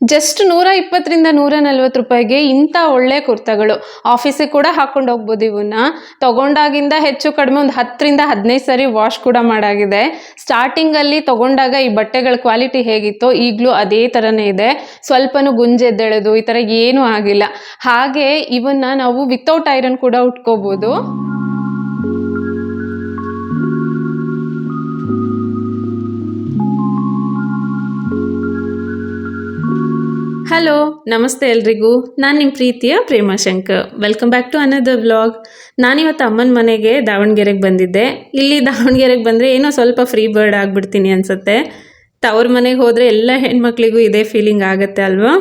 Just 120ರಿಂದ 140 ರೂಪಾಯಿಗೆ ಇಂಥ ಒಳ್ಳೆ ಕುರ್ತಾಗಳು. ಆಫೀಸಿಗೆ ಕೂಡ ಹಾಕೊಂಡು ಹೋಗ್ಬೋದು. ಇವನ್ನ ತಗೊಂಡಾಗಿಂದ ಹೆಚ್ಚು ಕಡಿಮೆ ಒಂದು 10ರಿಂದ 15 ಸರಿ ವಾಶ್ ಕೂಡ ಮಾಡಾಗಿದೆ. ಸ್ಟಾರ್ಟಿಂಗಲ್ಲಿ ತಗೊಂಡಾಗ ಈ ಬಟ್ಟೆಗಳ ಕ್ವಾಲಿಟಿ ಹೇಗಿತ್ತೋ ಈಗಲೂ ಅದೇ ಥರನೇ ಇದೆ. ಸ್ವಲ್ಪನೂ ಗುಂಜೆದ್ದೇಳೋದು ಈ ಥರ ಏನೂ ಆಗಿಲ್ಲ. ಹಾಗೆ ಇವನ್ನ ನಾವು ವಿತೌಟ್ ಐರನ್ ಕೂಡ ಉಟ್ಕೋಬೋದು. ಹಲೋ, ನಮಸ್ತೆ ಎಲ್ರಿಗೂ. ನಾನು ನಿಮ್ಮ ಪ್ರೀತಿಯ Prema Shankar. Welcome back to another vlog. ನಾನಿವತ್ತು ಅಮ್ಮನ ಮನೆಗೆ ದಾವಣಗೆರೆಗೆ ಬಂದಿದ್ದೆ. ಇಲ್ಲಿ ದಾವಣಗೆರೆಗೆ ಬಂದರೆ ಏನೋ ಸ್ವಲ್ಪ ಫ್ರೀ ಬರ್ಡ್ ಆಗಿಬಿಡ್ತೀನಿ ಅನಿಸುತ್ತೆ. ತವ್ರ ಮನೆಗೆ ಹೋದರೆ ಎಲ್ಲ ಹೆಣ್ಮಕ್ಳಿಗೂ ಇದೇ ಫೀಲಿಂಗ್ ಆಗುತ್ತೆ ಅಲ್ವಾ?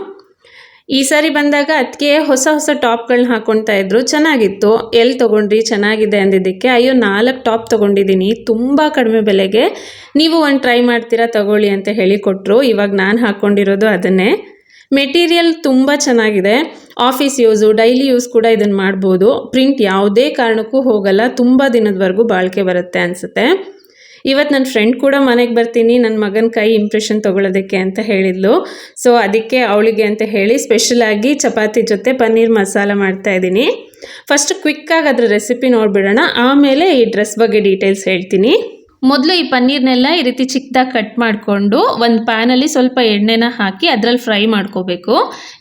ಈ ಸಾರಿ ಬಂದಾಗ ಅದಕ್ಕೆ ಹೊಸ ಟಾಪ್ಗಳನ್ನ ಹಾಕ್ಕೊಳ್ತಾ ಇದ್ರು. ಚೆನ್ನಾಗಿತ್ತು. ಎಲ್ಲಿ ತೊಗೊಂಡ್ರಿ, ಚೆನ್ನಾಗಿದೆ ಅಂದಿದ್ದಕ್ಕೆ ಅಯ್ಯೋ 4 ಟಾಪ್ ತೊಗೊಂಡಿದ್ದೀನಿ ತುಂಬ ಕಡಿಮೆ ಬೆಲೆಗೆ, ನೀವು ಒಂದು ಟ್ರೈ ಮಾಡ್ತೀರಾ ತಗೊಳ್ಳಿ ಅಂತ ಹೇಳಿ ಕೊಟ್ಟರು. ಇವಾಗ ನಾನು ಹಾಕ್ಕೊಂಡಿರೋದು ಅದನ್ನೇ. ಮೆಟೀರಿಯಲ್ ತುಂಬ ಚೆನ್ನಾಗಿದೆ. ಆಫೀಸ್ ಯೂಸು, ಡೈಲಿ ಯೂಸ್ ಕೂಡ ಇದನ್ನು ಮಾಡ್ಬೋದು. ಪ್ರಿಂಟ್ ಯಾವುದೇ ಕಾರಣಕ್ಕೂ ಹೋಗಲ್ಲ, ತುಂಬ ದಿನದವರೆಗೂ ಬಾಳಿಕೆ ಬರುತ್ತೆ ಅನಿಸುತ್ತೆ. ಇವತ್ತು ನನ್ನ ಫ್ರೆಂಡ್ ಕೂಡ ಮನೆಗೆ ಬರ್ತೀನಿ ನನ್ನ ಮಗನ ಕೈ ಇಂಪ್ರೆಷನ್ ತೊಗೊಳೋದಕ್ಕೆ ಅಂತ ಹೇಳಿದ್ಲು. ಸೊ ಅದಕ್ಕೆ ಅವಳಿಗೆ ಅಂತ ಹೇಳಿ ಸ್ಪೆಷಲಾಗಿ ಚಪಾತಿ ಜೊತೆ ಪನ್ನೀರ್ ಮಸಾಲ ಮಾಡ್ತಾಯಿದ್ದೀನಿ. ಫಸ್ಟ್ ಕ್ವಿಕ್ಕಾಗಿ ಅದರ ರೆಸಿಪಿ ನೋಡಿಬಿಡೋಣ, ಆಮೇಲೆ ಈ ಡ್ರೆಸ್ ಬಗ್ಗೆ ಡೀಟೇಲ್ಸ್ ಹೇಳ್ತೀನಿ. ಮೊದಲು ಈ ಪನ್ನೀರ್ನೆಲ್ಲ ಈ ರೀತಿ ಚಿಕ್ಕದಾಗಿ ಕಟ್ ಮಾಡಿಕೊಂಡು ಒಂದು ಪ್ಯಾನಲ್ಲಿ ಸ್ವಲ್ಪ ಎಣ್ಣೆನ ಹಾಕಿ ಅದರಲ್ಲಿ ಫ್ರೈ ಮಾಡ್ಕೋಬೇಕು.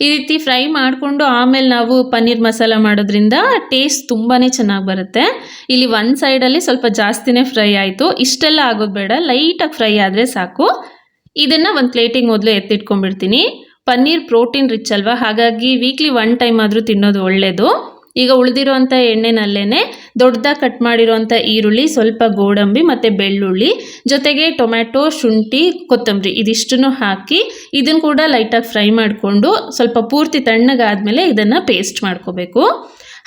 ಈ ರೀತಿ ಫ್ರೈ ಮಾಡಿಕೊಂಡು ಆಮೇಲೆ ನಾವು ಪನ್ನೀರ್ ಮಸಾಲ ಮಾಡೋದ್ರಿಂದ ಟೇಸ್ಟ್ ತುಂಬಾ ಚೆನ್ನಾಗಿ ಬರುತ್ತೆ. ಇಲ್ಲಿ ಒಂದು ಸೈಡಲ್ಲಿ ಸ್ವಲ್ಪ ಜಾಸ್ತಿನೇ ಫ್ರೈ ಆಯಿತು. ಇಷ್ಟೆಲ್ಲ ಆಗೋದು ಬೇಡ, ಲೈಟಾಗಿ ಫ್ರೈ ಆದರೆ ಸಾಕು. ಇದನ್ನು ಒಂದು ಪ್ಲೇಟಿಗೆ ಮೊದಲು ಎತ್ತಿಟ್ಕೊಂಡ್ಬಿಡ್ತೀನಿ. ಪನ್ನೀರ್ ಪ್ರೋಟೀನ್ ರಿಚ್ ಅಲ್ವಾ, ಹಾಗಾಗಿ ವೀಕ್ಲಿ 1 ಟೈಮ್ ಆದರೂ ತಿನ್ನೋದು ಒಳ್ಳೆಯದು. ಈಗ ಉಳಿದಿರೋಂಥ ಎಣ್ಣೆನಲ್ಲೇ ದೊಡ್ಡದಾಗಿ ಕಟ್ ಮಾಡಿರೋಂಥ ಈರುಳ್ಳಿ, ಸ್ವಲ್ಪ ಗೋಡಂಬಿ ಮತ್ತು ಬೆಳ್ಳುಳ್ಳಿ, ಜೊತೆಗೆ ಟೊಮ್ಯಾಟೊ, ಶುಂಠಿ, ಕೊತ್ತಂಬರಿ ಇದಿಷ್ಟನ್ನು ಹಾಕಿ ಇದನ್ನು ಕೂಡ ಲೈಟಾಗಿ ಫ್ರೈ ಮಾಡಿಕೊಂಡು ಸ್ವಲ್ಪ ಪೂರ್ತಿ ತಣ್ಣಗಾದ್ಮೇಲೆ ಇದನ್ನು ಪೇಸ್ಟ್ ಮಾಡ್ಕೋಬೇಕು.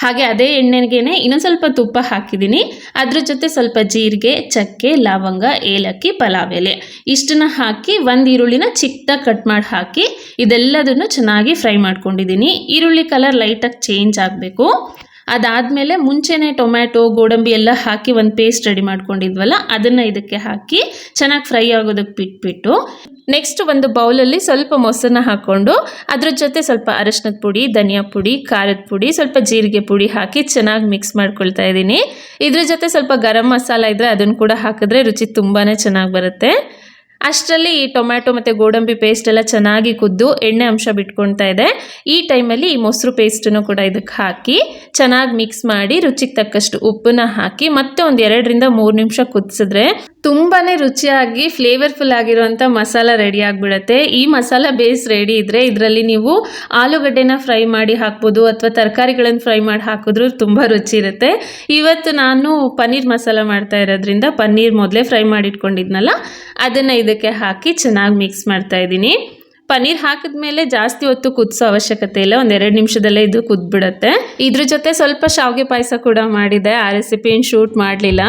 ಹಾಗೆ ಅದೇ ಎಣ್ಣೆಗೆ ಇನ್ನೊಂದು ಸ್ವಲ್ಪ ತುಪ್ಪ ಹಾಕಿದ್ದೀನಿ. ಅದ್ರ ಜೊತೆ ಸ್ವಲ್ಪ ಜೀರಿಗೆ, ಚಕ್ಕೆ, ಲವಂಗ, ಏಲಕ್ಕಿ, ಪಲಾವ್ ಎಲೆ ಇಷ್ಟನ್ನು ಹಾಕಿ ಒಂದು ಈರುಳ್ಳಿನ ಚಿಕ್ಕದಾಗಿ ಕಟ್ ಮಾಡಿ ಹಾಕಿ ಇದೆಲ್ಲದನ್ನು ಚೆನ್ನಾಗಿ ಫ್ರೈ ಮಾಡ್ಕೊಂಡಿದ್ದೀನಿ. ಈರುಳ್ಳಿ ಕಲರ್ ಲೈಟಾಗಿ ಚೇಂಜ್ ಆಗಬೇಕು. ಅದಾದಮೇಲೆ ಮುಂಚೆನೇ ಟೊಮ್ಯಾಟೊ, ಗೋಡಂಬಿ ಎಲ್ಲ ಹಾಕಿ ಒಂದು ಪೇಸ್ಟ್ ರೆಡಿ ಮಾಡ್ಕೊಂಡಿದ್ವಲ್ಲ ಅದನ್ನು ಇದಕ್ಕೆ ಹಾಕಿ ಚೆನ್ನಾಗಿ ಫ್ರೈ ಆಗೋದಕ್ಕೆ ಬಿಟ್ಬಿಟ್ಟು ನೆಕ್ಸ್ಟ್ ಒಂದು ಬೌಲಲ್ಲಿ ಸ್ವಲ್ಪ ಮೊಸರನ್ನ ಹಾಕ್ಕೊಂಡು ಅದ್ರ ಜೊತೆ ಸ್ವಲ್ಪ ಅರಶಿನದ ಪುಡಿ, ಧನಿಯಾ ಪುಡಿ, ಖಾರದ ಪುಡಿ, ಸ್ವಲ್ಪ ಜೀರಿಗೆ ಪುಡಿ ಹಾಕಿ ಚೆನ್ನಾಗಿ ಮಿಕ್ಸ್ ಮಾಡ್ಕೊಳ್ತಾ ಇದ್ದೀನಿ. ಇದ್ರ ಜೊತೆ ಸ್ವಲ್ಪ ಗರಂ ಮಸಾಲ ಇದ್ದರೆ ಅದನ್ನು ಕೂಡ ಹಾಕಿದ್ರೆ ರುಚಿ ತುಂಬಾ ಚೆನ್ನಾಗಿ ಬರುತ್ತೆ. ಅಷ್ಟರಲ್ಲಿ ಈ ಟೊಮ್ಯಾಟೊ ಮತ್ತು ಗೋಡಂಬಿ ಪೇಸ್ಟ್ ಎಲ್ಲ ಚೆನ್ನಾಗಿ ಕುದ್ದು ಎಣ್ಣೆ ಅಂಶ ಬಿಟ್ಕೊಳ್ತಾ ಇದೆ. ಈ ಟೈಮಲ್ಲಿ ಈ ಮೊಸರು ಪೇಸ್ಟನ್ನು ಕೂಡ ಇದಕ್ಕೆ ಹಾಕಿ ಚೆನ್ನಾಗಿ ಮಿಕ್ಸ್ ಮಾಡಿ ರುಚಿಗೆ ತಕ್ಕಷ್ಟು ಉಪ್ಪನ್ನ ಹಾಕಿ ಮತ್ತೆ ಒಂದು 2ರಿಂದ 3 ನಿಮಿಷ ಕುದಿಸಿದ್ರೆ ತುಂಬಾ ರುಚಿಯಾಗಿ ಫ್ಲೇವರ್ಫುಲ್ ಆಗಿರುವಂಥ ಮಸಾಲ ರೆಡಿ ಆಗಿಬಿಡುತ್ತೆ. ಈ ಮಸಾಲ ಬೇಸ್ ರೆಡಿ ಇದ್ದರೆ ಇದರಲ್ಲಿ ನೀವು ಆಲೂಗಡ್ಡೆನ ಫ್ರೈ ಮಾಡಿ ಹಾಕ್ಬೋದು ಅಥವಾ ತರಕಾರಿಗಳನ್ನು ಫ್ರೈ ಮಾಡಿ ಹಾಕಿದ್ರೂ ತುಂಬ ರುಚಿ ಇರುತ್ತೆ. ಇವತ್ತು ನಾನು ಪನ್ನೀರ್ ಮಸಾಲ ಮಾಡ್ತಾ ಇರೋದ್ರಿಂದ ಪನ್ನೀರ್ ಮೊದಲೇ ಫ್ರೈ ಮಾಡಿಟ್ಕೊಂಡಿದ್ನಲ್ಲ ಅದನ್ನು ಇದಕ್ಕೆ ಹಾಕಿ ಚೆನ್ನಾಗಿ ಮಿಕ್ಸ್ ಮಾಡ್ತಾ ಇದ್ದೀನಿ. ಪನ್ನೀರ್ ಹಾಕಿದ್ಮೇಲೆ ಜಾಸ್ತಿ ಹೊತ್ತು ಕುದಿಸೋ ಅವಶ್ಯಕತೆ ಇಲ್ಲ, ಒಂದು 2 ನಿಮಿಷದಲ್ಲೇ ಇದು ಕುದ್ಬಿಡುತ್ತೆ. ಇದ್ರ ಜೊತೆ ಸ್ವಲ್ಪ ಶಾವಿಗೆ ಪಾಯಸ ಕೂಡ ಮಾಡಿದೆ, ಆ ರೆಸಿಪಿ ಏನು ಶೂಟ್ ಮಾಡಲಿಲ್ಲ.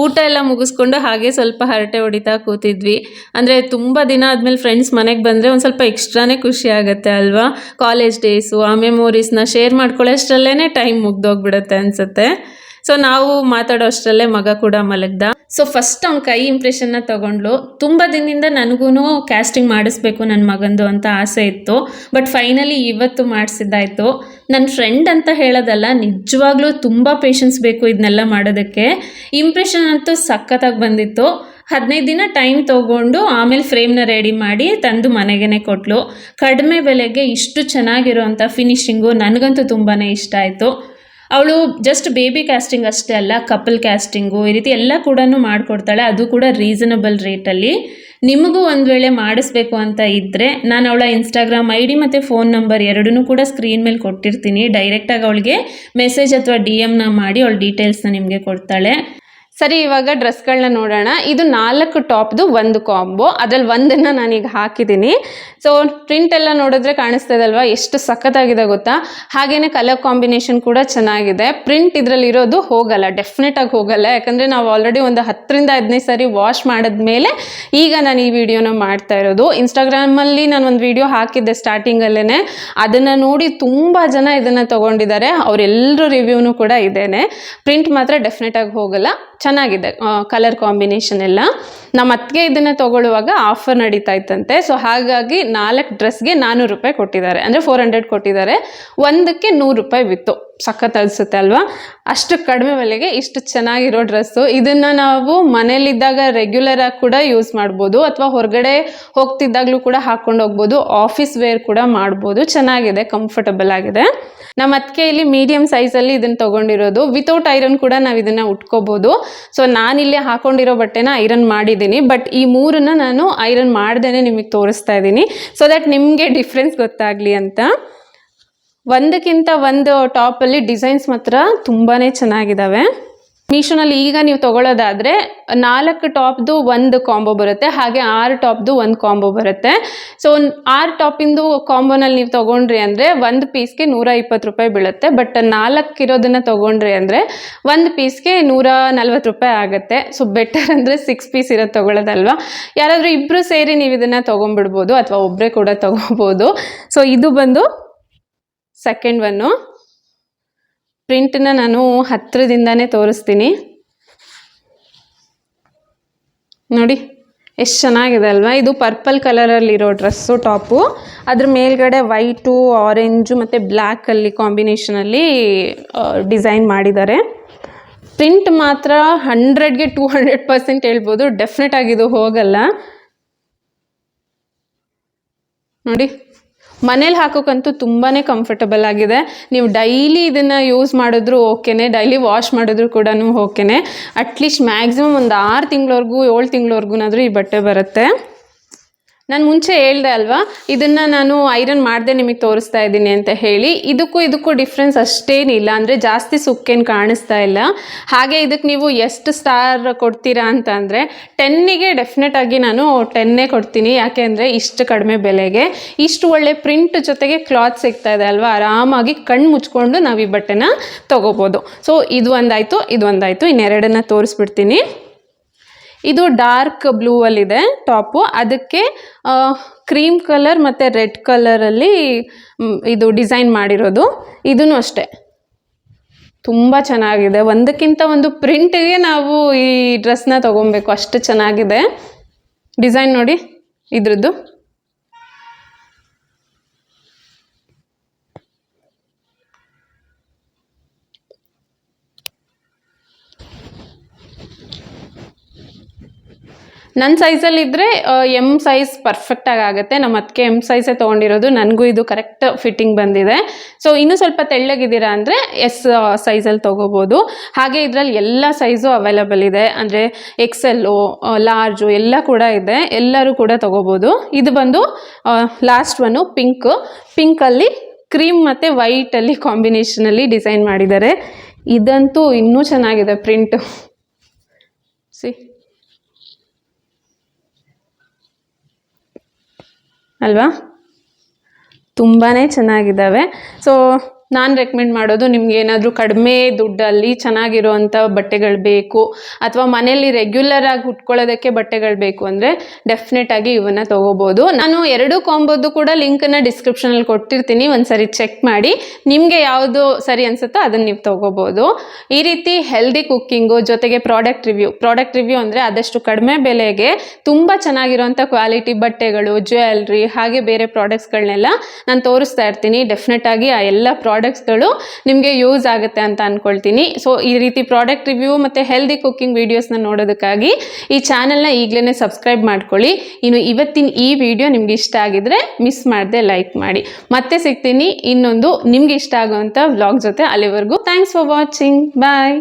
ಊಟ ಎಲ್ಲ ಮುಗಿಸ್ಕೊಂಡು ಹಾಗೆ ಸ್ವಲ್ಪ ಹರಟೆ ಹೊಡಿತಾ ಕೂತಿದ್ವಿ. ಅಂದರೆ ತುಂಬ ದಿನ ಆದಮೇಲೆ ಫ್ರೆಂಡ್ಸ್ ಮನೆಗೆ ಬಂದರೆ ಒಂದು ಸ್ವಲ್ಪ ಎಕ್ಸ್ಟ್ರಾನೇ ಖುಷಿ ಆಗುತ್ತೆ ಅಲ್ವಾ? ಕಾಲೇಜ್ ಡೇಸು ಆ ಮೆಮೊರೀಸ್ನ ಶೇರ್ ಮಾಡ್ಕೊಳ್ಳೋಷ್ಟರಲ್ಲೇ ಟೈಮ್ ಮುಗ್ದೋಗ್ಬಿಡುತ್ತೆ ಅನಿಸುತ್ತೆ. ಸೊ ನಾವು ಮಾತಾಡೋ ಅಷ್ಟರಲ್ಲೇ ಮಗ ಕೂಡ ಮಲಗ್ದ. ಸೊ ಫಸ್ಟ್ ಅವ್ನ ಕೈ ಇಂಪ್ರೆಷನ್ನ ತೊಗೊಂಡ್ಲು. ತುಂಬ ದಿನದಿಂದ ನನಗೂ ಕ್ಯಾಸ್ಟಿಂಗ್ ಮಾಡಿಸ್ಬೇಕು ನನ್ನ ಮಗಂದು ಅಂತ ಆಸೆ ಇತ್ತು. ಬಟ್ ಫೈನಲಿ ಇವತ್ತು ಮಾಡಿಸಿದ್ದಾಯಿತು. ನನ್ನ ಫ್ರೆಂಡ್ ಅಂತ ಹೇಳೋದಲ್ಲ, ನಿಜವಾಗ್ಲೂ ತುಂಬ ಪೇಷನ್ಸ್ ಬೇಕು ಇದನ್ನೆಲ್ಲ ಮಾಡೋದಕ್ಕೆ. ಇಂಪ್ರೆಷನ್ ಅಂತೂ ಸಖತ್ತಾಗಿ ಬಂದಿತ್ತು. 15 ದಿನ ಟೈಮ್ ತೊಗೊಂಡು ಆಮೇಲೆ ಫ್ರೇಮ್ನ ರೆಡಿ ಮಾಡಿ ತಂದು ಮನೆಗೇ ಕೊಟ್ಟಳು. ಕಡಿಮೆ ಬೆಲೆಗೆ ಇಷ್ಟು ಚೆನ್ನಾಗಿರೋವಂಥ ಫಿನಿಶಿಂಗು ನನಗಂತೂ ತುಂಬಾ ಇಷ್ಟ ಆಯಿತು. ಅವಳು ಜಸ್ಟ್ ಬೇಬಿ ಕ್ಯಾಸ್ಟಿಂಗ್ ಅಷ್ಟೇ ಅಲ್ಲ, ಕಪಲ್ ಕ್ಯಾಸ್ಟಿಂಗು ಈ ರೀತಿ ಎಲ್ಲ ಕೂಡ ಮಾಡಿಕೊಡ್ತಾಳೆ, ಅದು ಕೂಡ ರೀಸನಬಲ್ ರೇಟಲ್ಲಿ. ನಿಮಗೂ ಒಂದು ವೇಳೆ ಮಾಡಿಸ್ಬೇಕು ಅಂತ ಇದ್ದರೆ ನಾನು ಅವಳ ಇನ್ಸ್ಟಾಗ್ರಾಮ್ ID ಮತ್ತು ಫೋನ್ ನಂಬರ್ ಎರಡನ್ನೂ ಕೂಡ ಸ್ಕ್ರೀನ್ ಮೇಲೆ ಕೊಟ್ಟಿರ್ತೀನಿ. ಡೈರೆಕ್ಟಾಗಿ ಅವಳಿಗೆ ಮೆಸೇಜ್ ಅಥವಾ DM ಮಾಡಿ ಅವಳ ಡೀಟೇಲ್ಸ್ನ ನಿಮಗೆ ಕೊಡ್ತಾಳೆ. ಸರಿ, ಇವಾಗ ಡ್ರೆಸ್ಗಳನ್ನ ನೋಡೋಣ. ಇದು 4 ಟಾಪ್ದು ಒಂದು ಕಾಂಬೋ, ಅದ್ರಲ್ಲಿ ಒಂದನ್ನು ನಾನೀಗ ಹಾಕಿದ್ದೀನಿ. ಸೊ ಪ್ರಿಂಟ್ ಎಲ್ಲ ನೋಡಿದ್ರೆ ಕಾಣಿಸ್ತಾ ಇದಲ್ವಾ, ಎಷ್ಟು ಸಖತ್ತಾಗಿದೆ ಗೊತ್ತಾ. ಹಾಗೇನೆ ಕಲರ್ ಕಾಂಬಿನೇಷನ್ ಕೂಡ ಚೆನ್ನಾಗಿದೆ. ಪ್ರಿಂಟ್ ಇದರಲ್ಲಿ ಇರೋದು ಹೋಗಲ್ಲ, ಡೆಫಿನೆಟ್ ಆಗಿ ಹೋಗಲ್ಲ. ಯಾಕಂದರೆ ನಾವು ಆಲ್ರೆಡಿ ಒಂದು 10ರಿಂದ 15 ಸಾರಿ ವಾಶ್ ಮಾಡಿದ್ಮೇಲೆ ಈಗ ನಾನು ಈ ವಿಡಿಯೋನ ಮಾಡ್ತಾ ಇರೋದು. ಇನ್ಸ್ಟಾಗ್ರಾಮಲ್ಲಿ ನಾನು ಒಂದು ವಿಡಿಯೋ ಹಾಕಿದ್ದೆ ಸ್ಟಾರ್ಟಿಂಗಲ್ಲೇ, ಅದನ್ನು ನೋಡಿ ತುಂಬ ಜನ ಇದನ್ನು ತೊಗೊಂಡಿದ್ದಾರೆ. ಅವರೆಲ್ಲರೂ ರಿವ್ಯೂನು ಕೂಡ ಇದೇನೆ. ಪ್ರಿಂಟ್ ಮಾತ್ರ ಡೆಫಿನೆಟ್ ಆಗಿ ಹೋಗಲ್ಲ, ಚೆನ್ನಾಗಿದೆ ಕಲರ್ ಕಾಂಬಿನೇಷನ್ ಎಲ್ಲ. ನಮ್ಮ ಅತ್ತಿಗೆ ಇದನ್ನು ತೊಗೊಳ್ಳುವಾಗ ಆಫರ್ ನಡೀತಾ ಇತ್ತಂತೆ. ಸೊ ಹಾಗಾಗಿ 4 ಡ್ರೆಸ್ಗೆ 400 ರೂಪಾಯಿ ಕೊಟ್ಟಿದ್ದಾರೆ, ಅಂದರೆ 400 ಕೊಟ್ಟಿದ್ದಾರೆ. ಒಂದಕ್ಕೆ 100 ರೂಪಾಯಿ ಬಿತ್ತು. ಸಖತ್ ಅನಿಸುತ್ತೆ ಅಲ್ವಾ, ಅಷ್ಟು ಕಡಿಮೆ ಬೆಲೆಗೆ ಇಷ್ಟು ಚೆನ್ನಾಗಿರೋ ಡ್ರೆಸ್ಸು. ಇದನ್ನು ನಾವು ಮನೇಲಿದ್ದಾಗ ರೆಗ್ಯುಲರ್ ಆಗಿ ಕೂಡ ಯೂಸ್ ಮಾಡ್ಬೋದು, ಅಥವಾ ಹೊರಗಡೆ ಹೋಗ್ತಿದ್ದಾಗಲೂ ಕೂಡ ಹಾಕ್ಕೊಂಡು ಹೋಗ್ಬೋದು. ಆಫೀಸ್ ವೇರ್ ಕೂಡ ಮಾಡ್ಬೋದು. ಚೆನ್ನಾಗಿದೆ, ಕಂಫರ್ಟಬಲ್ ಆಗಿದೆ. ನಮ್ಮ ಅತ್ತಿಗೆ ಇಲ್ಲಿ ಮೀಡಿಯಮ್ ಸೈಜಲ್ಲಿ ಇದನ್ನು ತೊಗೊಂಡಿರೋದು. ವಿತೌಟ್ ಐರನ್ ಕೂಡ ನಾವು ಇದನ್ನು ಉಟ್ಕೋಬೋದು. ಸೊ ನಾನಿಲ್ಲಿ ಹಾಕೊಂಡಿರೋ ಬಟ್ಟೆನ ಐರನ್ ಮಾಡಿದ್ದೀನಿ, ಬಟ್ ಈ 3ನ್ನ ನಾನು ಐರನ್ ಮಾಡ್ದೇನೆ ನಿಮಗೆ ತೋರಿಸ್ತಾ ಇದ್ದೀನಿ, ಸೊ ದಟ್ ನಿಮಗೆ ಡಿಫ್ರೆನ್ಸ್ ಗೊತ್ತಾಗಲಿ ಅಂತ. ಒಂದಕ್ಕಿಂತ ಒಂದು ಟಾಪಲ್ಲಿ ಡಿಸೈನ್ಸ್ ಮಾತ್ರ ತುಂಬಾ ಚೆನ್ನಾಗಿದ್ದಾವೆ. ಮೀಶೋನಲ್ಲಿ ಈಗ ನೀವು ತೊಗೊಳ್ಳೋದಾದರೆ 4 ಟಾಪ್ದು ಒಂದು ಕಾಂಬೋ ಬರುತ್ತೆ, ಹಾಗೆ 6 ಟಾಪ್ದು ಒಂದು ಕಾಂಬೋ ಬರುತ್ತೆ. ಸೊ 6 ಟಾಪಿಂದು ಕಾಂಬೋನಲ್ಲಿ ನೀವು ತೊಗೊಂಡ್ರಿ ಅಂದರೆ ಒಂದು ಪೀಸ್ಗೆ 120 ರೂಪಾಯಿ ಬೀಳುತ್ತೆ. ಬಟ್ 4 ಇರೋದನ್ನು ತೊಗೊಂಡ್ರಿ ಅಂದರೆ ಒಂದು ಪೀಸ್ಗೆ 140 ರೂಪಾಯಿ ಆಗುತ್ತೆ. ಸೊ ಬೆಟರ್ ಅಂದರೆ 6 ಪೀಸ್ ಇರೋದು ತೊಗೊಳ್ಳೋದಲ್ವಾ. ಯಾರಾದರೂ ಇಬ್ಬರು ಸೇರಿ ನೀವು ಇದನ್ನು ತೊಗೊಂಡ್ಬಿಡ್ಬೋದು, ಅಥವಾ ಒಬ್ಬರೇ ಕೂಡ ತೊಗೋಬೋದು. ಸೊ ಇದು ಬಂದು ಸೆಕೆಂಡ್ ಒನ್ನು. ಪ್ರಿಂಟನ್ನ ನಾನು ಹತ್ತಿರದಿಂದಾನೇ ತೋರಿಸ್ತೀನಿ ನೋಡಿ, ಎಷ್ಟು ಚೆನ್ನಾಗಿದೆ ಅಲ್ವಾ. ಇದು ಪರ್ಪಲ್ ಕಲರಲ್ಲಿರೋ ಡ್ರೆಸ್ಸು ಟಾಪು, ಅದ್ರ ಮೇಲ್ಗಡೆ ವೈಟು, ಆರೆಂಜು ಮತ್ತು ಬ್ಲ್ಯಾಕಲ್ಲಿ ಕಾಂಬಿನೇಷನಲ್ಲಿ ಡಿಸೈನ್ ಮಾಡಿದ್ದಾರೆ. ಪ್ರಿಂಟ್ ಮಾತ್ರ 100ಗೆ 200% ಹೇಳ್ಬೋದು, ಡೆಫಿನೆಟ್ ಆಗಿದು ಹೋಗಲ್ಲ ನೋಡಿ. ಮನೇಲಿ ಹಾಕೋಕ್ಕಂತೂ ತುಂಬಾ ಕಂಫರ್ಟಬಲ್ ಆಗಿದೆ. ನೀವು ಡೈಲಿ ಇದನ್ನು ಯೂಸ್ ಮಾಡಿದ್ರು ಓಕೆನೆ, ಡೈಲಿ ವಾಶ್ ಮಾಡಿದ್ರು ಕೂಡ ಓಕೆನೆ. ಅಟ್ಲೀಸ್ಟ್ ಮ್ಯಾಕ್ಸಿಮಮ್ ಒಂದು 6 ತಿಂಗಳವರೆಗೂ 7 ತಿಂಗಳವರೆಗೂನಾದರೂ ಈ ಬಟ್ಟೆ ಬರುತ್ತೆ. ನಾನು ಮುಂಚೆ ಹೇಳ್ದೆ ಅಲ್ವಾ, ಇದನ್ನು ನಾನು ಐರನ್ ಮಾಡದೆ ನಿಮಗೆ ತೋರಿಸ್ತಾ ಇದ್ದೀನಿ ಅಂತ ಹೇಳಿ. ಇದಕ್ಕೂ ಡಿಫ್ರೆನ್ಸ್ ಅಷ್ಟೇನಿಲ್ಲ, ಅಂದರೆ ಜಾಸ್ತಿ ಸುಕ್ಕೇನು ಕಾಣಿಸ್ತಾ ಇಲ್ಲ. ಹಾಗೆ ಇದಕ್ಕೆ ನೀವು ಎಷ್ಟು ಸ್ಟಾರ್ ಕೊಡ್ತೀರಾ ಅಂತ ಅಂದರೆ 10ಗೆ ಡೆಫಿನೆಟ್ ಆಗಿ ನಾನು 10 ಕೊಡ್ತೀನಿ. ಯಾಕೆ ಅಂದರೆ ಇಷ್ಟು ಕಡಿಮೆ ಬೆಲೆಗೆ ಇಷ್ಟು ಒಳ್ಳೆ ಪ್ರಿಂಟ್ ಜೊತೆಗೆ ಕ್ಲಾತ್ ಸಿಗ್ತಾ ಇದೆ ಅಲ್ವಾ, ಆರಾಮಾಗಿ ಕಣ್ಣು ಮುಚ್ಕೊಂಡು ನಾವು ಈ ಬಟ್ಟೆನ ತೊಗೋಬೋದು. ಸೊ ಇದು ಒಂದಾಯಿತು, ಇನ್ನೆರಡನ್ನ ತೋರಿಸ್ಬಿಡ್ತೀನಿ. ಇದು ಡಾರ್ಕ್ ಬ್ಲೂ ಅಲ್ಲಿದೆ ಟಾಪು, ಅದಕ್ಕೆ ಕ್ರೀಮ್ ಕಲರ್ ಮತ್ತು ರೆಡ್ ಕಲರಲ್ಲಿ ಇದು ಡಿಸೈನ್ ಮಾಡಿರೋದು. ಇದೂ ಅಷ್ಟೇ ತುಂಬ ಚೆನ್ನಾಗಿದೆ. ಒಂದಕ್ಕಿಂತ ಒಂದು ಪ್ರಿಂಟಿಗೆ ನಾವು ಈ ಡ್ರೆಸ್ನ ತೊಗೊಬೇಕು, ಅಷ್ಟು ಚೆನ್ನಾಗಿದೆ. ಡಿಸೈನ್ ನೋಡಿ ಇದ್ರದ್ದು. ನನ್ನ ಸೈಜಲ್ಲಿದ್ದರೆ ಎಮ್ ಸೈಜ್ ಪರ್ಫೆಕ್ಟಾಗಿ ಆಗುತ್ತೆ. ನಮ್ಮ ಅದಕ್ಕೆ ಎಮ್ ಸೈಜೇ ತೊಗೊಂಡಿರೋದು, ನನಗೂ ಇದು ಕರೆಕ್ಟ್ ಫಿಟ್ಟಿಂಗ್ ಬಂದಿದೆ. ಸೊ ಇನ್ನೂ ಸ್ವಲ್ಪ ತೆಳ್ಳಗಿದ್ದೀರಾ ಅಂದರೆ ಎಸ್ ಸೈಜಲ್ಲಿ ತೊಗೋಬೋದು. ಹಾಗೆ ಇದರಲ್ಲಿ ಎಲ್ಲ ಸೈಜು ಅವೈಲಬಲ್ ಇದೆ, ಅಂದರೆ ಎಕ್ಸೆಲ್ಲು, ಲಾರ್ಜು ಎಲ್ಲ ಕೂಡ ಇದೆ, ಎಲ್ಲರೂ ಕೂಡ ತೊಗೋಬೋದು. ಇದು ಬಂದು ಲಾಸ್ಟ್ ಒನ್ನು ಪಿಂಕಲ್ಲಿ ಕ್ರೀಮ್ ಮತ್ತು ವೈಟಲ್ಲಿ ಕಾಂಬಿನೇಷನಲ್ಲಿ ಡಿಸೈನ್ ಮಾಡಿದ್ದಾರೆ. ಇದಂತೂ ಇನ್ನೂ ಚೆನ್ನಾಗಿದೆ ಪ್ರಿಂಟು. ಸಿ ಅಲ್ವಾ, ತುಂಬಾ ಚೆನ್ನಾಗಿದ್ದಾವೆ. ಸೊ ನಾನು ರೆಕಮೆಂಡ್ ಮಾಡೋದು, ನಿಮ್ಗೆ ಏನಾದರೂ ಕಡಿಮೆ ದುಡ್ಡಲ್ಲಿ ಚೆನ್ನಾಗಿರೋವಂಥ ಬಟ್ಟೆಗಳು ಬೇಕು, ಅಥವಾ ಮನೆಯಲ್ಲಿ ರೆಗ್ಯುಲರ್ ಆಗಿ ಉಟ್ಕೊಳ್ಳೋದಕ್ಕೆ ಬಟ್ಟೆಗಳು ಬೇಕು ಅಂದರೆ ಡೆಫಿನೆಟಾಗಿ ಇವನ್ನ ತೊಗೋಬೋದು. ನಾನು 2 ಕಾಂಬೋದು ಕೂಡ ಲಿಂಕನ್ನು ಡಿಸ್ಕ್ರಿಪ್ಷನಲ್ಲಿ ಕೊಟ್ಟಿರ್ತೀನಿ, ಒಂದ್ಸರಿ ಚೆಕ್ ಮಾಡಿ. ನಿಮಗೆ ಯಾವುದು ಸರಿ ಅನಿಸುತ್ತೋ ಅದನ್ನು ನೀವು ತೊಗೋಬೋದು. ಈ ರೀತಿ ಹೆಲ್ದಿ ಕುಕ್ಕಿಂಗು ಜೊತೆಗೆ ಪ್ರಾಡಕ್ಟ್ ರಿವ್ಯೂ ಅಂದರೆ ಆದಷ್ಟು ಕಡಿಮೆ ಬೆಲೆಗೆ ತುಂಬ ಚೆನ್ನಾಗಿರೋಂಥ ಕ್ವಾಲಿಟಿ ಬಟ್ಟೆಗಳು, ಜ್ಯುವೆಲ್ರಿ, ಹಾಗೆ ಬೇರೆ ಪ್ರಾಡಕ್ಟ್ಸ್ಗಳನ್ನೆಲ್ಲ ನಾನು ತೋರಿಸ್ತಾ ಇರ್ತೀನಿ. ಡೆಫಿನೆಟಾಗಿ ಆ ಎಲ್ಲ ಪ್ರಾಡಕ್ಟ್ಸ್ಗಳು ನಿಮಗೆ ಯೂಸ್ ಆಗುತ್ತೆ ಅಂತ ಅಂದ್ಕೊಳ್ತೀನಿ. ಸೊ ಈ ರೀತಿ ಪ್ರಾಡಕ್ಟ್ ರಿವ್ಯೂ ಮತ್ತು ಹೆಲ್ದಿ ಕುಕ್ಕಿಂಗ್ ವೀಡಿಯೋಸ್ನ ನೋಡೋದಕ್ಕಾಗಿ ಈ ಚಾನಲ್ನ ಈಗಲೇ ಸಬ್ಸ್ಕ್ರೈಬ್ ಮಾಡ್ಕೊಳ್ಳಿ. ಇನ್ನು ಇವತ್ತಿನ ಈ ವಿಡಿಯೋ ನಿಮ್ಗೆ ಇಷ್ಟ ಆಗಿದ್ರೆ ಮಿಸ್ ಮಾಡದೆ ಲೈಕ್ ಮಾಡಿ. ಮತ್ತೆ ಸಿಗ್ತೀನಿ ಇನ್ನೊಂದು ನಿಮ್ಗೆ ಇಷ್ಟ ಆಗುವಂಥ ವ್ಲಾಗ್ ಜೊತೆ. ಅಲ್ಲಿವರೆಗೂ ಥ್ಯಾಂಕ್ಸ್ ಫಾರ್ ವಾಚಿಂಗ್. ಬಾಯ್.